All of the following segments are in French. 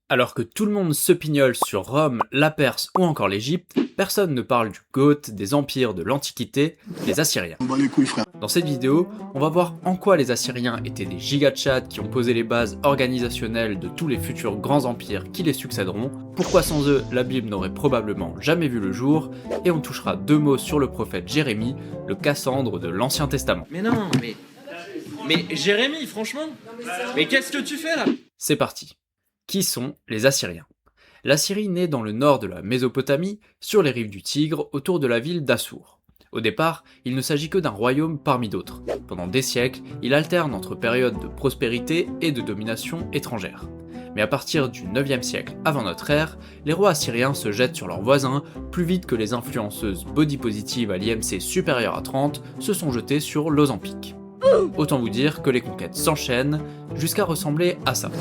Alors que tout le monde se pignole sur Rome, la Perse ou encore l'Égypte, personne ne parle du GOAT, des empires de l'Antiquité, les Assyriens. Dans cette vidéo, on va voir en quoi les Assyriens étaient des gigachats qui ont posé les bases organisationnelles de tous les futurs grands empires qui les succéderont, pourquoi sans eux la Bible n'aurait probablement jamais vu le jour, et on touchera deux mots sur le prophète Jérémie, le Cassandre de l'Ancien Testament. Mais Jérémie, franchement, mais qu'est-ce que tu fais là? C'est parti. Qui sont les Assyriens? L'Assyrie naît dans le nord de la Mésopotamie, sur les rives du Tigre, autour de la ville d'Assour. Au départ, il ne s'agit que d'un royaume parmi d'autres. Pendant des siècles, il alterne entre périodes de prospérité et de domination étrangère. Mais à partir du 9e siècle avant notre ère, les rois assyriens se jettent sur leurs voisins plus vite que les influenceuses body positive à l'IMC supérieur à 30 se sont jetées sur l'Ozempic. Autant vous dire que les conquêtes s'enchaînent jusqu'à ressembler à ça.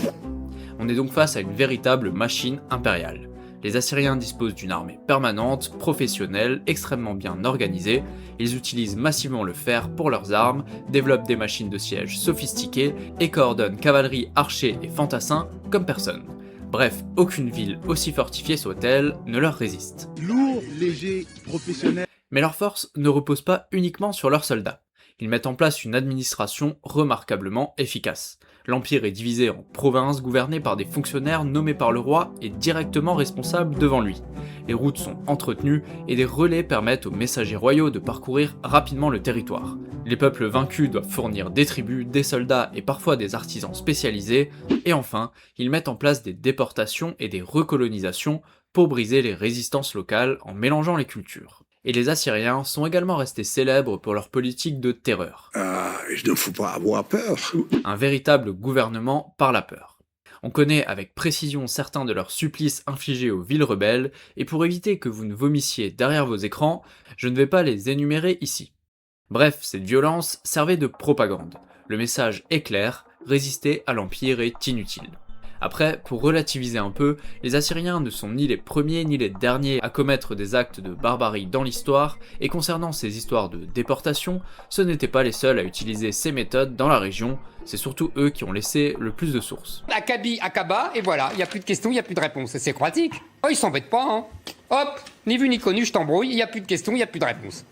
On est donc face à une véritable machine impériale. Les Assyriens disposent d'une armée permanente, professionnelle, extrêmement bien organisée, ils utilisent massivement le fer pour leurs armes, développent des machines de siège sophistiquées et coordonnent cavalerie, archers et fantassins comme personne. Bref, aucune ville, aussi fortifiée soit-elle, ne leur résiste. Lourd, léger, professionnel. Mais leur force ne repose pas uniquement sur leurs soldats. Ils mettent en place une administration remarquablement efficace. L'empire est divisé en provinces gouvernées par des fonctionnaires nommés par le roi et directement responsables devant lui. Les routes sont entretenues et des relais permettent aux messagers royaux de parcourir rapidement le territoire. Les peuples vaincus doivent fournir des tribus, des soldats et parfois des artisans spécialisés. Et enfin, ils mettent en place des déportations et des recolonisations pour briser les résistances locales en mélangeant les cultures. Et les Assyriens sont également restés célèbres pour leur politique de terreur. Il ne faut pas avoir peur. Un véritable gouvernement par la peur. On connaît avec précision certains de leurs supplices infligés aux villes rebelles, et pour éviter que vous ne vomissiez derrière vos écrans, je ne vais pas les énumérer ici. Bref, cette violence servait de propagande. Le message est clair, résister à l'Empire est inutile. Après, pour relativiser un peu, les Assyriens ne sont ni les premiers ni les derniers à commettre des actes de barbarie dans l'histoire, et concernant ces histoires de déportation, ce n'étaient pas les seuls à utiliser ces méthodes dans la région, c'est surtout eux qui ont laissé le plus de sources. Akabi, Akaba, et voilà, il n'y a plus de questions, il n'y a plus de réponses, c'est pratique. Oh, ils s'embêtent pas, hein. Hop, ni vu ni connu, je t'embrouille, il n'y a plus de questions, il n'y a plus de réponses.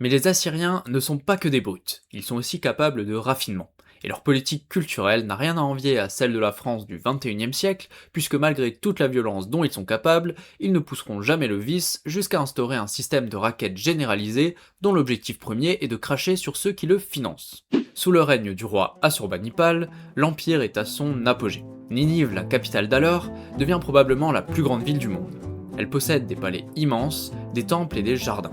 Mais les Assyriens ne sont pas que des brutes, ils sont aussi capables de raffinement. Et leur politique culturelle n'a rien à envier à celle de la France du XXIe siècle, puisque malgré toute la violence dont ils sont capables, ils ne pousseront jamais le vice jusqu'à instaurer un système de raquettes généralisé dont l'objectif premier est de cracher sur ceux qui le financent. Sous le règne du roi Assurbanipal, l'empire est à son apogée. Ninive, la capitale d'alors, devient probablement la plus grande ville du monde. Elle possède des palais immenses, des temples et des jardins.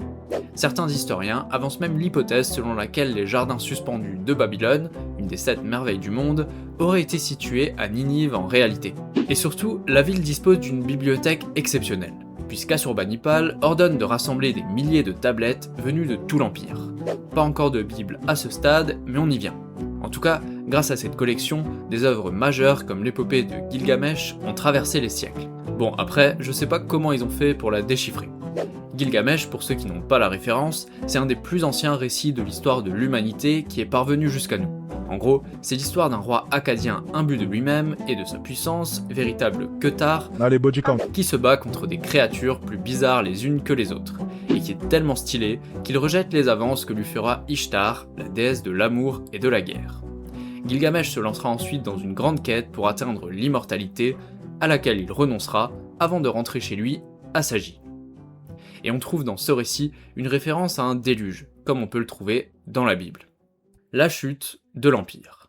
Certains historiens avancent même l'hypothèse selon laquelle les jardins suspendus de Babylone, une des 7 merveilles du monde, auraient été situés à Ninive en réalité. Et surtout, la ville dispose d'une bibliothèque exceptionnelle, puisqu'Assurbanipal ordonne de rassembler des milliers de tablettes venues de tout l'Empire. Pas encore de Bible à ce stade, mais on y vient. En tout cas, grâce à cette collection, des œuvres majeures comme l'épopée de Gilgamesh ont traversé les siècles. Bon, après, je sais pas comment ils ont fait pour la déchiffrer. Gilgamesh, pour ceux qui n'ont pas la référence, c'est un des plus anciens récits de l'histoire de l'humanité qui est parvenu jusqu'à nous. En gros, c'est l'histoire d'un roi akkadien imbu de lui-même et de sa puissance, véritable Queutar, qui se bat contre des créatures plus bizarres les unes que les autres, et qui est tellement stylé qu'il rejette les avances que lui fera Ishtar, la déesse de l'amour et de la guerre. Gilgamesh se lancera ensuite dans une grande quête pour atteindre l'immortalité, à laquelle il renoncera avant de rentrer chez lui à Sagi. Et on trouve dans ce récit une référence à un déluge, comme on peut le trouver dans la Bible. La chute de l'Empire.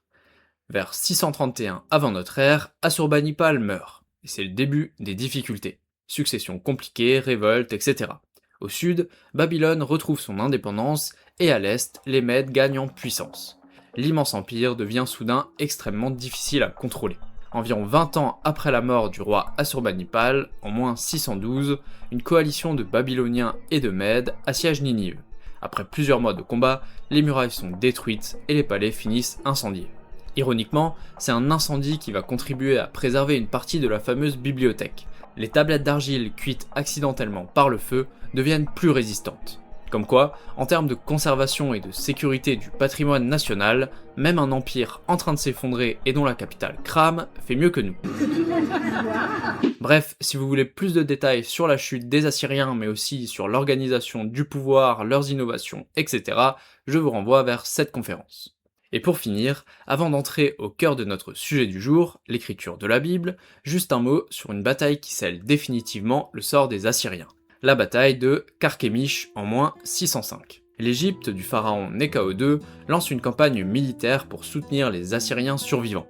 Vers 631 avant notre ère, Assurbanipal meurt, et c'est le début des difficultés. Succession compliquée, révolte, etc. Au sud, Babylone retrouve son indépendance, et à l'est, les Mèdes gagnent en puissance. L'immense empire devient soudain extrêmement difficile à contrôler. Environ 20 ans après la mort du roi Assurbanipal, en moins 612, une coalition de Babyloniens et de Mèdes assiège Ninive. Après plusieurs mois de combat, les murailles sont détruites et les palais finissent incendiés. Ironiquement, c'est un incendie qui va contribuer à préserver une partie de la fameuse bibliothèque. Les tablettes d'argile cuites accidentellement par le feu deviennent plus résistantes. Comme quoi, en termes de conservation et de sécurité du patrimoine national, même un empire en train de s'effondrer et dont la capitale crame fait mieux que nous. Bref, si vous voulez plus de détails sur la chute des Assyriens, mais aussi sur l'organisation du pouvoir, leurs innovations, etc., je vous renvoie vers cette conférence. Et pour finir, avant d'entrer au cœur de notre sujet du jour, l'écriture de la Bible, juste un mot sur une bataille qui scelle définitivement le sort des Assyriens. La bataille de Carchemish en moins 605. L'Égypte du pharaon Néchao II lance une campagne militaire pour soutenir les Assyriens survivants.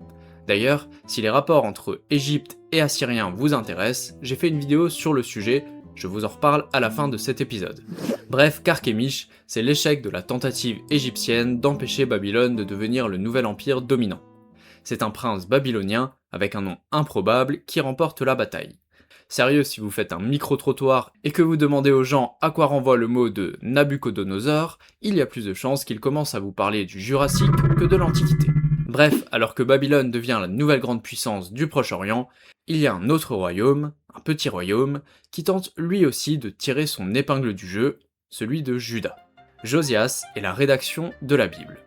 D'ailleurs, si les rapports entre Égypte et Assyriens vous intéressent, j'ai fait une vidéo sur le sujet, je vous en reparle à la fin de cet épisode. Bref, Carchemish, c'est l'échec de la tentative égyptienne d'empêcher Babylone de devenir le nouvel empire dominant. C'est un prince babylonien, avec un nom improbable, qui remporte la bataille. Sérieux, si vous faites un micro-trottoir et que vous demandez aux gens à quoi renvoie le mot de Nabuchodonosor, il y a plus de chances qu'ils commencent à vous parler du Jurassique que de l'Antiquité. Bref, alors que Babylone devient la nouvelle grande puissance du Proche-Orient, il y a un autre royaume, un petit royaume, qui tente lui aussi de tirer son épingle du jeu, celui de Juda. Josias est la rédaction de la Bible.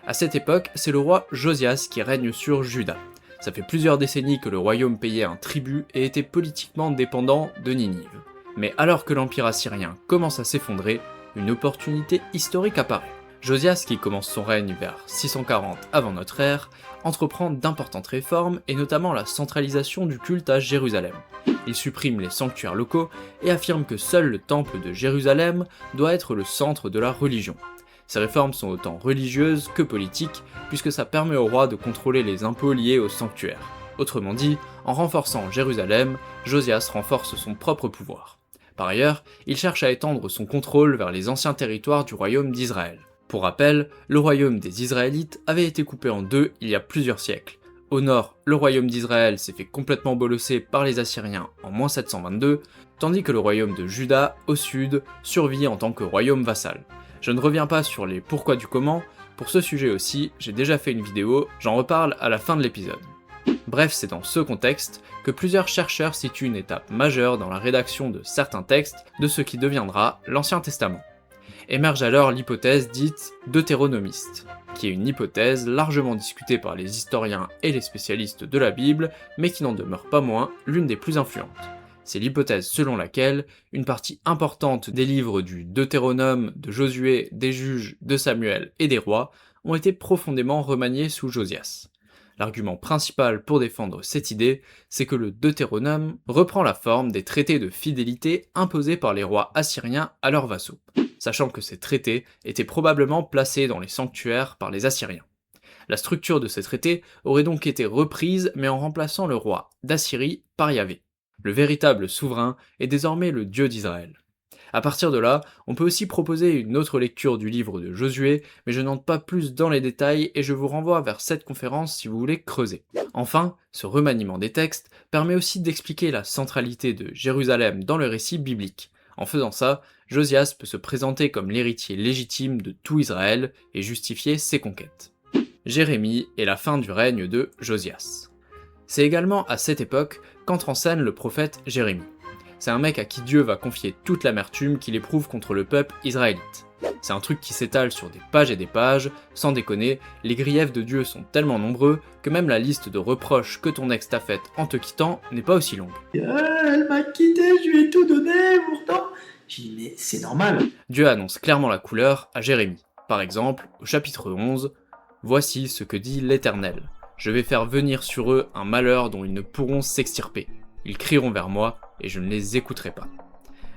À cette époque, c'est le roi Josias qui règne sur Juda. Ça fait plusieurs décennies que le royaume payait un tribut et était politiquement dépendant de Ninive. Mais alors que l'empire assyrien commence à s'effondrer, une opportunité historique apparaît. Josias, qui commence son règne vers 640 avant notre ère, entreprend d'importantes réformes et notamment la centralisation du culte à Jérusalem. Il supprime les sanctuaires locaux et affirme que seul le temple de Jérusalem doit être le centre de la religion. Ces réformes sont autant religieuses que politiques, puisque ça permet au roi de contrôler les impôts liés au sanctuaire. Autrement dit, en renforçant Jérusalem, Josias renforce son propre pouvoir. Par ailleurs, il cherche à étendre son contrôle vers les anciens territoires du royaume d'Israël. Pour rappel, le royaume des Israélites avait été coupé en deux il y a plusieurs siècles. Au nord, le royaume d'Israël s'est fait complètement bolosser par les Assyriens en moins 722, tandis que le royaume de Juda, au sud, survit en tant que royaume vassal. Je ne reviens pas sur les pourquoi du comment, pour ce sujet aussi, j'ai déjà fait une vidéo, j'en reparle à la fin de l'épisode. Bref, c'est dans ce contexte que plusieurs chercheurs situent une étape majeure dans la rédaction de certains textes de ce qui deviendra l'Ancien Testament. Émerge alors l'hypothèse dite deutéronomiste, qui est une hypothèse largement discutée par les historiens et les spécialistes de la Bible, mais qui n'en demeure pas moins l'une des plus influentes. C'est l'hypothèse selon laquelle une partie importante des livres du Deutéronome, de Josué, des Juges, de Samuel et des Rois ont été profondément remaniés sous Josias. L'argument principal pour défendre cette idée, c'est que le Deutéronome reprend la forme des traités de fidélité imposés par les rois assyriens à leurs vassaux, sachant que ces traités étaient probablement placés dans les sanctuaires par les Assyriens. La structure de ces traités aurait donc été reprise, mais en remplaçant le roi d'Assyrie par Yahvé. Le véritable souverain est désormais le Dieu d'Israël. À partir de là, on peut aussi proposer une autre lecture du livre de Josué, mais je n'entre pas plus dans les détails et je vous renvoie vers cette conférence si vous voulez creuser. Enfin, ce remaniement des textes permet aussi d'expliquer la centralité de Jérusalem dans le récit biblique. En faisant ça, Josias peut se présenter comme l'héritier légitime de tout Israël et justifier ses conquêtes. Jérémie est la fin du règne de Josias. C'est également à cette époque qu'entre en scène le prophète Jérémie. C'est un mec à qui Dieu va confier toute l'amertume qu'il éprouve contre le peuple israélite. C'est un truc qui s'étale sur des pages et des pages, sans déconner, les griefs de Dieu sont tellement nombreux que même la liste de reproches que ton ex t'a faite en te quittant n'est pas aussi longue. Elle m'a quitté, je lui ai tout donné, pourtant... J'ai dit, mais c'est normal. Dieu annonce clairement la couleur à Jérémie. Par exemple, au chapitre 11, « Voici ce que dit l'Éternel. Je vais faire venir sur eux un malheur dont ils ne pourront s'extirper. Ils crieront vers moi, et je ne les écouterai pas. »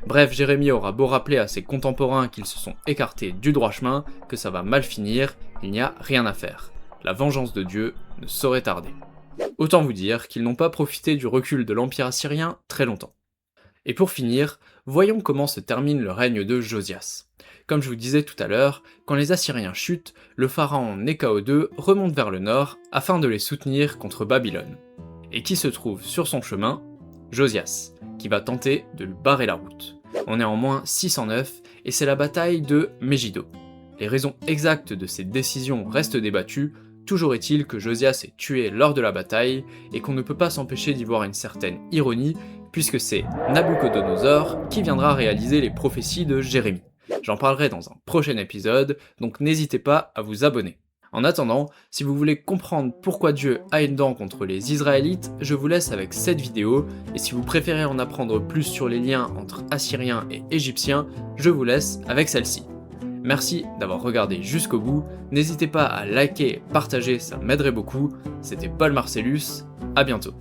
Bref, Jérémie aura beau rappeler à ses contemporains qu'ils se sont écartés du droit chemin, que ça va mal finir, il n'y a rien à faire. La vengeance de Dieu ne saurait tarder. Autant vous dire qu'ils n'ont pas profité du recul de l'Empire assyrien très longtemps. Et pour finir, voyons comment se termine le règne de Josias. Comme je vous disais tout à l'heure, quand les Assyriens chutent, le pharaon Néchao II remonte vers le nord afin de les soutenir contre Babylone. Et qui se trouve sur son chemin ? Josias, qui va tenter de lui barrer la route. On est en moins 609 et c'est la bataille de Megiddo. Les raisons exactes de cette décision restent débattues, toujours est-il que Josias est tué lors de la bataille et qu'on ne peut pas s'empêcher d'y voir une certaine ironie puisque c'est Nabuchodonosor qui viendra réaliser les prophéties de Jérémie. J'en parlerai dans un prochain épisode, donc n'hésitez pas à vous abonner. En attendant, si vous voulez comprendre pourquoi Dieu a une dent contre les Israélites, je vous laisse avec cette vidéo, et si vous préférez en apprendre plus sur les liens entre Assyriens et Égyptiens, je vous laisse avec celle-ci. Merci d'avoir regardé jusqu'au bout, n'hésitez pas à liker et partager, ça m'aiderait beaucoup. C'était Paul Marcellus, à bientôt.